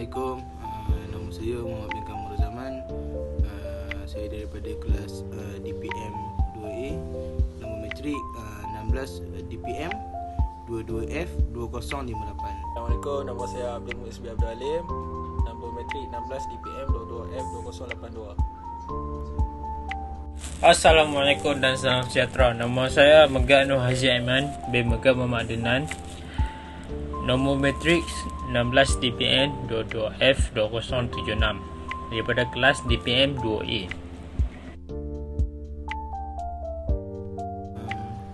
Assalamualaikum. Nama saya Muhammad bin Kamil Zaman. Saya daripada kelas DPM 2A. Nombor metrik 16 DPM 22F 2058. Assalamualaikum, nama saya Abdul Muiz bin Abdul Alim. Nombor metrik 16 DPM 22F 2082. Assalamualaikum dan salam sejahtera. Nama saya Megah Nur Haji Aiman bin Megah Muhammad Adnan. Nombor matrik 16 DPM 22F 2076 daripada kelas DPM 2A.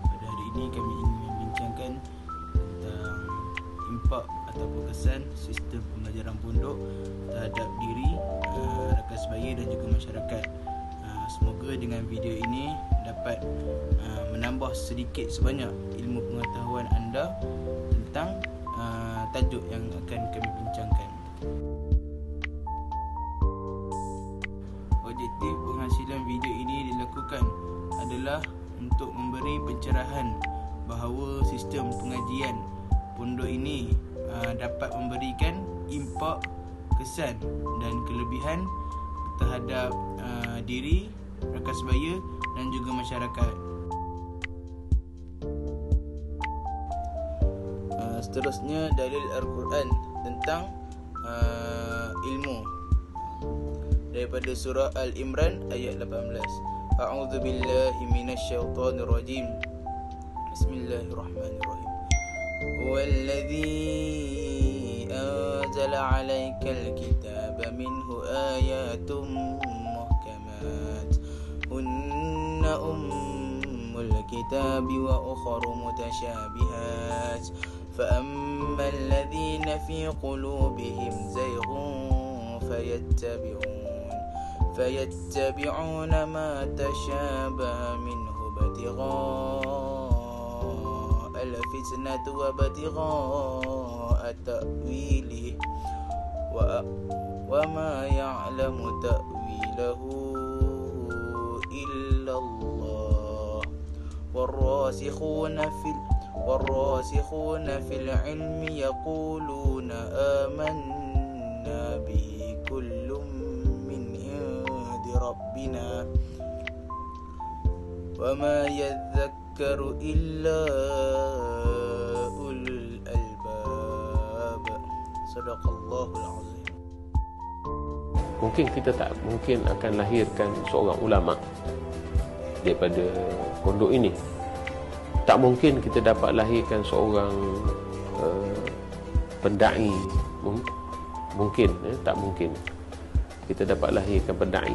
Pada hari ini kami ingin membincangkan tentang impak ataupun kesan sistem pembelajaran pondok terhadap diri, rakan sebaya dan juga masyarakat. Semoga dengan video ini dapat menambah sedikit sebanyak ilmu pengetahuan anda tentang tajuk yang akan kami bincangkan. Objektif penghasilan video ini dilakukan adalah untuk memberi pencerahan bahawa sistem pengajian pondok ini dapat memberikan impak, kesan dan kelebihan terhadap diri, rakan sebaya dan juga masyarakat. Seterusnya dalil Al-Quran tentang ilmu daripada surah Al-Imran ayat 18. A'udzu billahi minasyaitonir rajim. Bismillahirrahmanirrahim. Walladzi anzala 'alaikal kitaba minhu ayatun muhkamat hunna ummul kitabi wa ukhra mutasyabihat فأما الذين في قلوبهم زيغ فيتبعون ما تشابه منه ابتغاء الفتنة وابتغاء تأويله وما يعلم تأويله إلا الله والراسخون في العلم يقولون آمنا به كل من عند ربنا وما يذكر إلا أولو الألباب صدق الله العظيم. Mungkin kita tak mungkin akan lahirkan seorang ulama daripada pondok ini. Tak mungkin kita dapat lahirkan seorang pendai. Mungkin tak mungkin kita dapat lahirkan pendai.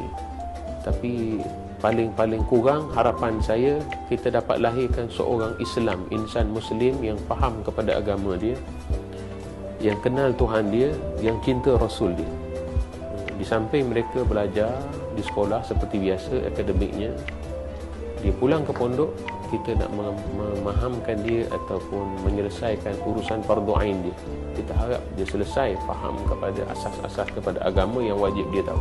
Tapi paling kurang harapan saya kita dapat lahirkan seorang Islam, insan Muslim yang faham kepada agama dia, yang kenal Tuhan dia, yang cinta Rasul dia. Di samping mereka belajar di sekolah seperti biasa akademiknya, dia pulang ke pondok, kita nak memahamkan dia ataupun menyelesaikan urusan fardu ain dia. Kita harap dia selesai faham kepada asas-asas kepada agama yang wajib dia tahu.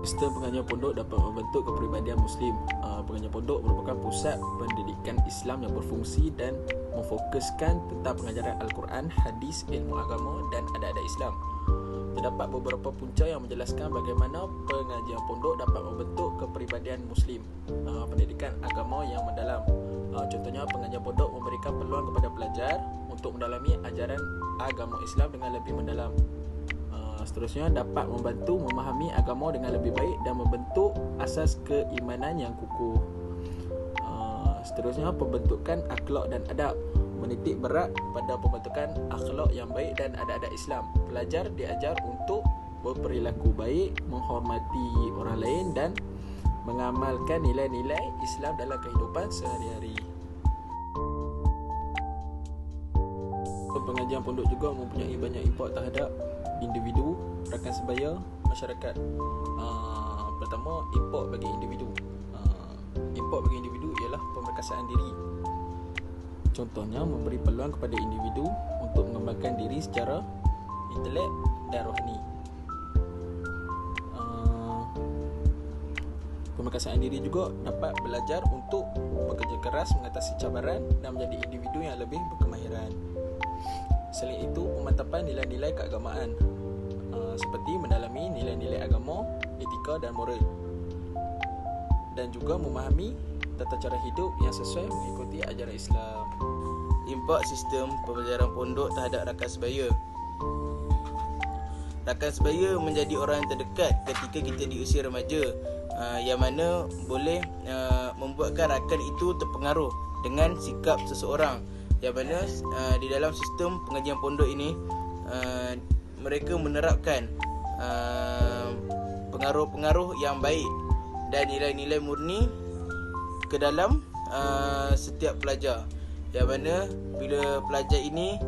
Sistem pengajian pondok dapat membentuk kepribadian Muslim. Pengajian pondok merupakan pusat pendidikan Islam yang berfungsi dan memfokuskan tentang pengajaran Al-Quran, hadis, ilmu agama dan adat-adat Islam. Terdapat beberapa punca yang menjelaskan bagaimana pengajian pondok dapat membentuk kepribadian Muslim, pendidikan agama yang mendalam. Contohnya, pengajian pondok memberikan peluang kepada pelajar untuk mendalami ajaran agama Islam dengan lebih mendalam. Seterusnya, dapat membantu memahami agama dengan lebih baik dan membentuk asas keimanan yang kukuh. Seterusnya, pembentukan akhlak dan adab, menitik berat pada pembentukan akhlak yang baik dan adat-adat Islam. Pelajar diajar untuk berperilaku baik, menghormati orang lain dan mengamalkan nilai-nilai Islam dalam kehidupan sehari-hari. Pengajian pondok juga mempunyai banyak impak terhadap individu, rakan sebaya, masyarakat. Pertama, impak bagi individu. Impak bagi individu ialah pemerkasaan diri. Contohnya, memberi peluang kepada individu untuk mengembangkan diri secara intelek dan rohani. Pemerkasaan diri juga dapat belajar untuk bekerja keras mengatasi cabaran dan menjadi individu yang lebih berkemahiran. Selain itu, pemantapan nilai-nilai keagamaan seperti mendalami nilai-nilai agama, etika dan moral, dan juga memahami tata cara hidup yang sesuai mengikuti ajaran Islam. Impak sistem pembelajaran pondok terhadap rakan sebaya. Rakan sebaya menjadi orang yang terdekat ketika kita di usia remaja, yang mana boleh membuatkan rakan itu terpengaruh dengan sikap seseorang, yang mana di dalam sistem pengajian pondok ini mereka menerapkan pengaruh-pengaruh yang baik dan nilai-nilai murni ke dalam setiap pelajar, yang mana bila pelajar ini,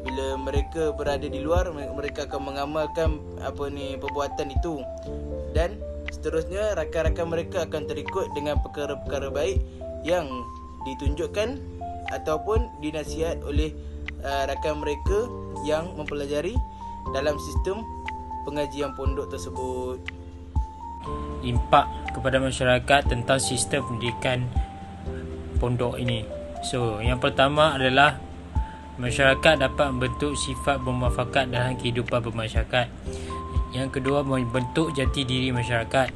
bila mereka berada di luar, mereka akan mengamalkan perbuatan itu, dan seterusnya rakan-rakan mereka akan terikut dengan perkara-perkara baik yang ditunjukkan ataupun dinasihat oleh rakan mereka yang mempelajari dalam sistem pengajian pondok tersebut. Impak kepada masyarakat tentang sistem pendidikan pondok ini. So, yang pertama adalah masyarakat dapat membentuk sifat bermuafakat dalam kehidupan bermasyarakat. Yang kedua, membentuk jati diri masyarakat.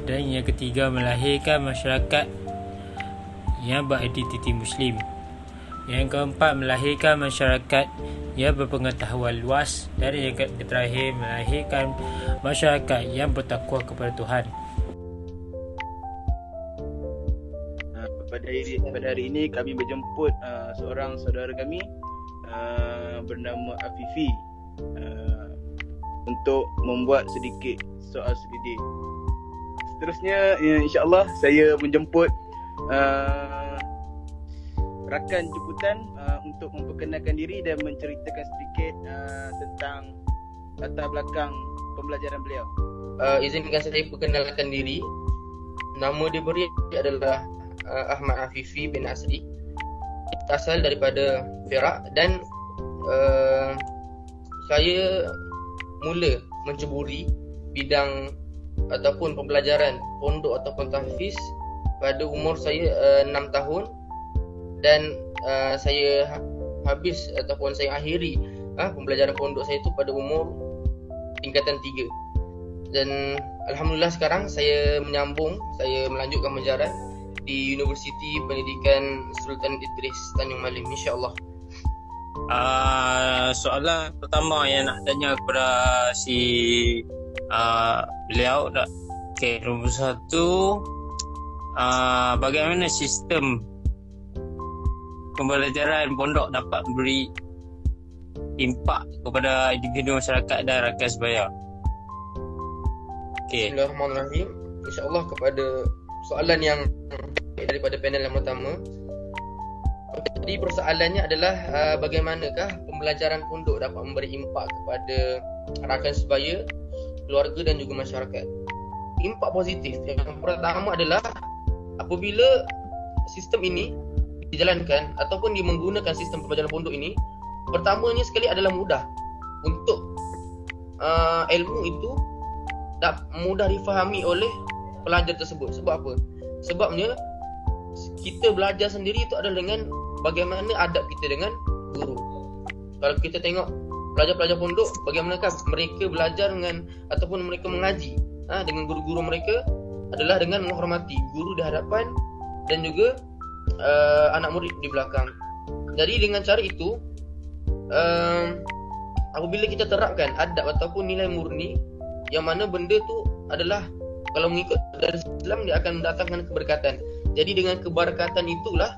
Dan yang ketiga, melahirkan masyarakat yang beridentiti Muslim. Yang keempat, melahirkan masyarakat yang berpengetahuan luas. Dan yang terakhir, melahirkan masyarakat yang bertakwa kepada Tuhan. Pada hari ini kami berjemput seorang saudara kami bernama Afifi untuk membuat sedikit soal selidik. Seterusnya, insya-Allah saya menjemput rakan jemputan untuk memperkenalkan diri dan menceritakan sedikit tentang latar belakang pembelajaran beliau. Izinkan saya perkenalkan diri. Nama dia beri adalah Ahmad Afifi bin Asri. Asal daripada Perak, dan saya mula menceburi bidang ataupun pembelajaran pondok ataupun tahfiz pada umur saya 6 tahun, dan saya habis ataupun saya akhiri pembelajaran pondok saya itu pada umur tingkatan 3. Dan alhamdulillah sekarang saya melanjutkan pengajaran di Universiti Pendidikan Sultan Idris Tanjung Malim, insya-Allah. Soalan pertama yang nak tanya kepada si beliau dah. Okey, nombor 1, bagaimana sistem pembelajaran pondok dapat memberi impak kepada individu masyarakat dan rakan sebaya? Okey. Bismillahirrahmanirrahim. Insya-Allah kepada soalan yang daripada panel yang pertama. Jadi persoalannya adalah bagaimanakah pembelajaran pondok dapat memberi impak kepada rakan sebaya, keluarga dan juga masyarakat. Impak positif yang pertama adalah apabila sistem ini dijalankan ataupun dia menggunakan sistem pembelajaran pondok ini, pertamanya sekali adalah mudah untuk ilmu itu mudah difahami oleh pelajar tersebut. Sebab apa? Sebabnya kita belajar sendiri itu adalah dengan bagaimana adab kita dengan guru. Kalau kita tengok pelajar-pelajar pondok, bagaimanakah mereka belajar dengan ataupun mereka mengaji dengan guru-guru mereka adalah dengan menghormati guru di hadapan dan juga anak murid di belakang. Jadi dengan cara itu, apabila kita terapkan adab ataupun nilai murni, yang mana benda tu adalah kalau mengikut dari Islam dia akan mendatangkan keberkatan. Jadi dengan keberkatan itulah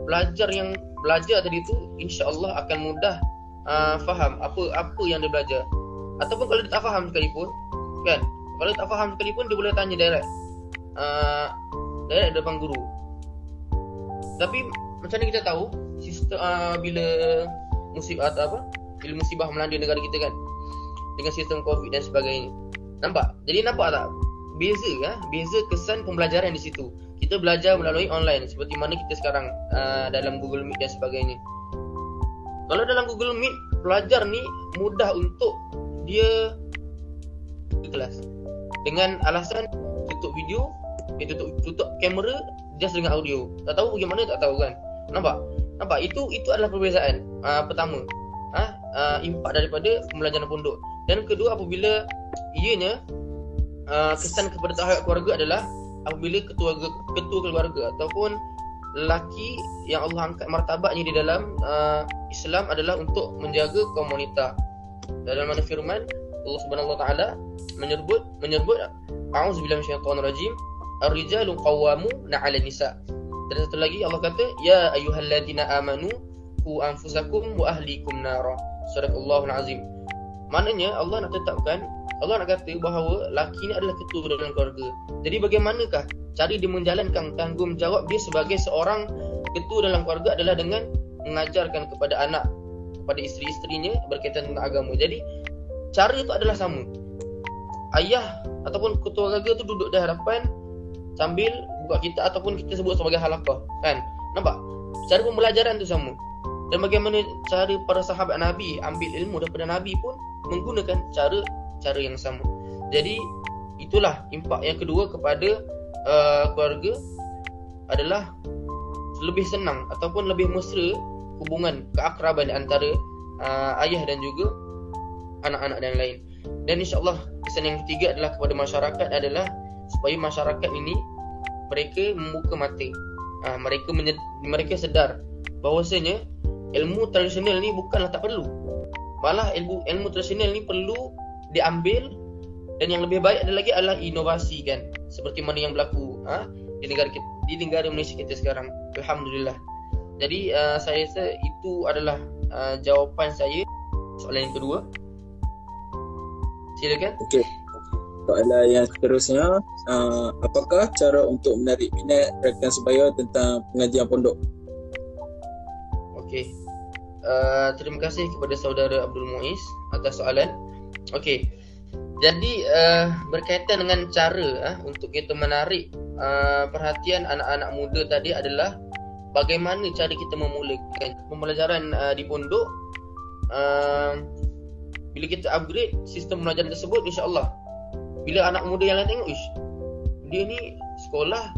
pelajar yang belajar tadi itu insya-Allah akan mudah faham apa yang dia belajar. Ataupun kalau dia tak faham sekalipun, kan? Kalau dia tak faham sekalipun dia boleh tanya direct depan guru. Tapi macam mana kita tahu sistem bila musibah melanda negara kita kan, dengan sistem Covid dan sebagainya. Nampak? Jadi nampak tak beza kesan pembelajaran di situ. Kita belajar melalui online seperti mana kita sekarang dalam Google Meet dan sebagainya. Kalau dalam Google Meet, pelajar ni mudah untuk dia ke kelas dengan alasan tutup video, tutup kamera just dengan audio. Tak tahu bagaimana, tak tahu kan. Nampak? Itu adalah perbezaan pertama. impak daripada pembelajaran pondok. Dan kedua, apabila ianya kesan kepada tahap keluarga adalah apabila ketua keluarga ataupun lelaki yang Allah angkat martabatnya di dalam Islam adalah untuk menjaga kaum wanita. Dalam mana firman Allah Subhanahu wa taala menyebut a'udzubillahi minasyaitonir rajim, ar-rijalu qawwamuna 'alan nisa. Dan satu lagi Allah kata, ya ayyuhalladzina amanu qu anfusakum wa ahlikum nara. Sadaqallahul azim. Maknanya Allah nak tetapkan, Allah nak kata bahawa laki ni adalah ketua dalam keluarga. Jadi bagaimanakah cara dia menjalankan tanggungjawab dia sebagai seorang ketua dalam keluarga adalah dengan mengajarkan kepada anak, kepada isteri-isterinya berkaitan dengan agama. Jadi cara itu adalah sama. Ayah ataupun ketua keluarga tu duduk di hadapan sambil buka kitab ataupun kita sebut sebagai halaqah, kan? Nampak? Cara pembelajaran tu sama. Dan bagaimana cara para sahabat Nabi ambil ilmu daripada Nabi pun menggunakan cara yang sama. Jadi itulah impak yang kedua kepada keluarga adalah lebih senang ataupun lebih mesra hubungan keakraban antara ayah dan juga anak-anak dan lain. Dan insya-Allah kesan yang ketiga adalah kepada masyarakat adalah supaya masyarakat ini mereka membuka mata. Mereka sedar bahawasanya ilmu tradisional ni bukanlah tak perlu. Malah ilmu tradisional ni perlu diambil, dan yang lebih baik lagi adalah inovasi, kan, seperti mana yang berlaku di negara Malaysia kita sekarang. Alhamdulillah. Jadi saya rasa itu adalah jawapan saya soalan yang kedua. Silakan. Okey. Soalan yang seterusnya, apakah cara untuk menarik minat rakan sebaya tentang pengajian pondok? Okey. Terima kasih kepada saudara Abdul Muiz atas soalan. Okey. Jadi berkaitan dengan cara untuk kita menarik perhatian anak-anak muda tadi adalah bagaimana cara kita memulakan pembelajaran di pondok. Bila kita upgrade sistem pembelajaran tersebut, insya-Allah bila anak muda yang lain tengok, dia ni sekolah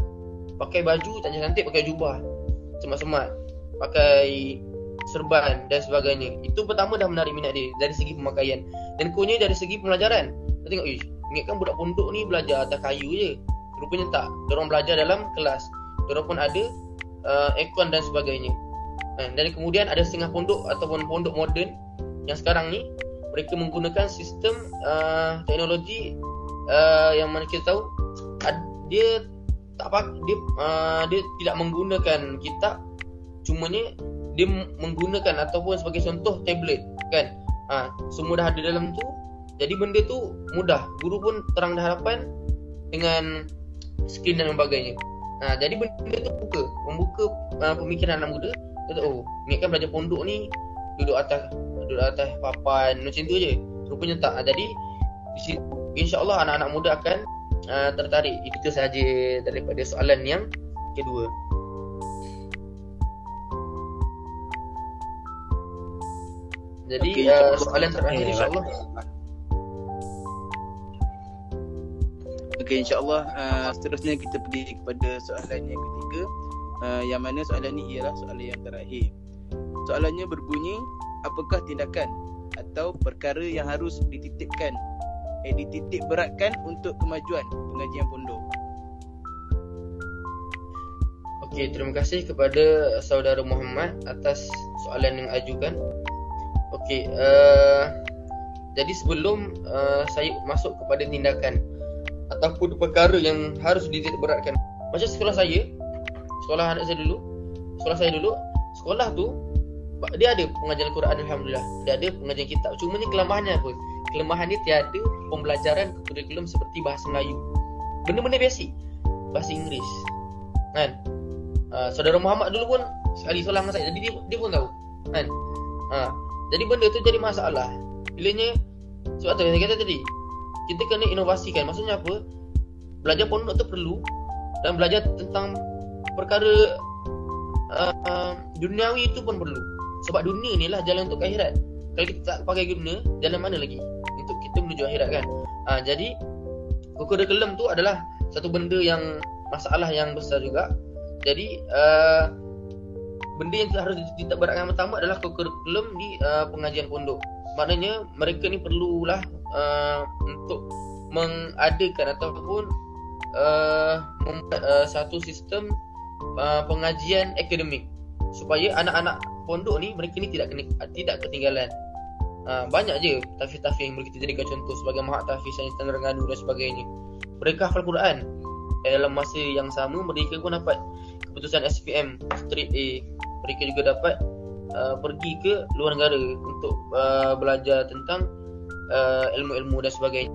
pakai baju cantik-cantik, pakai jubah semat-semat, pakai serban dan sebagainya. Itu pertama dah menarik minat dia dari segi pemakaian. Dan keduanya dari segi pembelajaran. Kita tengok, ingatkan budak pondok ni belajar atas kayu je. Rupanya tak. Diorang belajar dalam kelas. Diorang pun ada aircon dan sebagainya. Dan kemudian ada setengah pondok ataupun pondok moden yang sekarang ni mereka menggunakan sistem teknologi yang mana kita tahu dia tidak menggunakan kitab, cumanya dia menggunakan ataupun sebagai contoh tablet, kan. Semua dah ada dalam tu. Jadi benda tu mudah. Guru pun terang di hadapan dengan skrin dan sebagainya. Jadi benda tu membuka pemikiran anak muda. Kata, ingatkan belajar pondok ni duduk atas papan macam tu je. Rupanya tak. Jadi di situ insya-Allah anak-anak muda akan tertarik. Itu sahaja daripada soalan yang kedua. Jadi soalan terakhir insya-Allah. Okey, insya-Allah seterusnya kita pergi kepada soalan yang ketiga, yang mana soalan ni ialah soalan yang terakhir. Soalannya berbunyi, apakah tindakan atau perkara yang harus dititik beratkan untuk kemajuan pengajian pondok? Okey, terima kasih kepada saudara Muhammad atas soalan yang ajukan. Okey, jadi sebelum saya masuk kepada tindakan ataupun perkara yang harus dititik beratkan, macam sekolah anak saya dulu, sekolah tu dia ada pengajian Al-Quran, alhamdulillah. Dia ada pengajian kitab. Cuma ni kelemahannya apa? Kelemahannya tiada pembelajaran kurikulum seperti bahasa Melayu. Benda-benda basic. Bahasa Inggeris. Kan? Saudara Muhammad dulu pun sekali solat dengan saya. Jadi dia pun tahu. Kan? Jadi benda tu jadi masalah. Bilanya sebab tu saya kata tadi, kita kena inovasikan. Maksudnya apa? Belajar pondok tu perlu, dan belajar tentang perkara duniawi itu pun perlu. Sebab dunia ni lah jalan untuk akhirat. Kalau kita tak pakai guna, jalan mana lagi untuk kita menuju akhirat, kan? Jadi kurikulum tu adalah satu benda yang masalah yang besar juga. Jadi benda yang harus ditakbarkan pertama adalah kurikulum di pengajian pondok. Maknanya mereka ni perlulah untuk mengadakan ataupun membuat satu sistem pengajian akademik supaya anak-anak pondok ni mereka ni tidak ketinggalan. Banyak je tahfiz-tahfiz yang boleh kita jadikan contoh sebagai Mahat Tahfiz Sains Terengganu dan sebagainya. Mereka hafal Quran. Dalam masa yang sama mereka pun dapat keputusan SPM Straight A. Mereka juga dapat pergi ke luar negara untuk belajar tentang ilmu-ilmu dan sebagainya.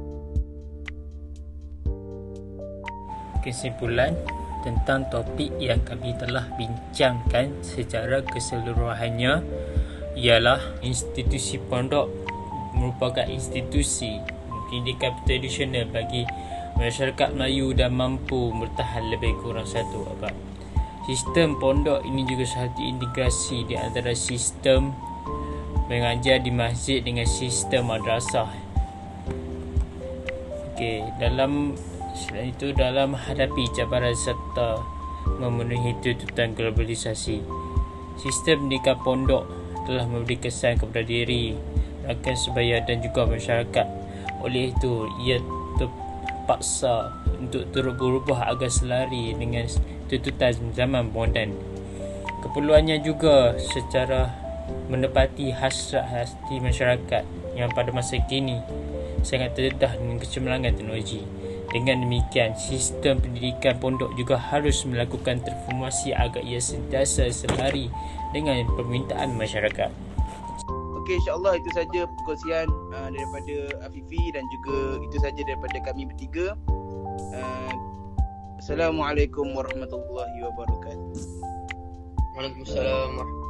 Kesimpulan tentang topik yang kami telah bincangkan secara keseluruhannya ialah institusi pondok merupakan institusi pendidikan tradisional bagi masyarakat Melayu dan mampu bertahan lebih kurang 1 abad. Sistem pondok ini juga satu integrasi di antara sistem mengajar di masjid dengan sistem madrasah. Selain itu, dalam menghadapi cabaran serta memenuhi tuntutan globalisasi, sistem pendidikan pondok telah memberi kesan kepada diri, rakan sebaya dan juga masyarakat. Oleh itu, ia terpaksa untuk terus berubah agar selari dengan tuntutan zaman moden. Keperluannya juga secara menepati hasrat hati masyarakat yang pada masa kini sangat terdedah dengan kecemerlangan teknologi. Dengan demikian, sistem pendidikan pondok juga harus melakukan transformasi agar ia sentiasa selari dengan permintaan masyarakat. Okey, insya-Allah itu saja perkongsian daripada Afifi dan juga itu saja daripada kami bertiga. Assalamualaikum warahmatullahi wabarakatuh. Waalaikumsalam.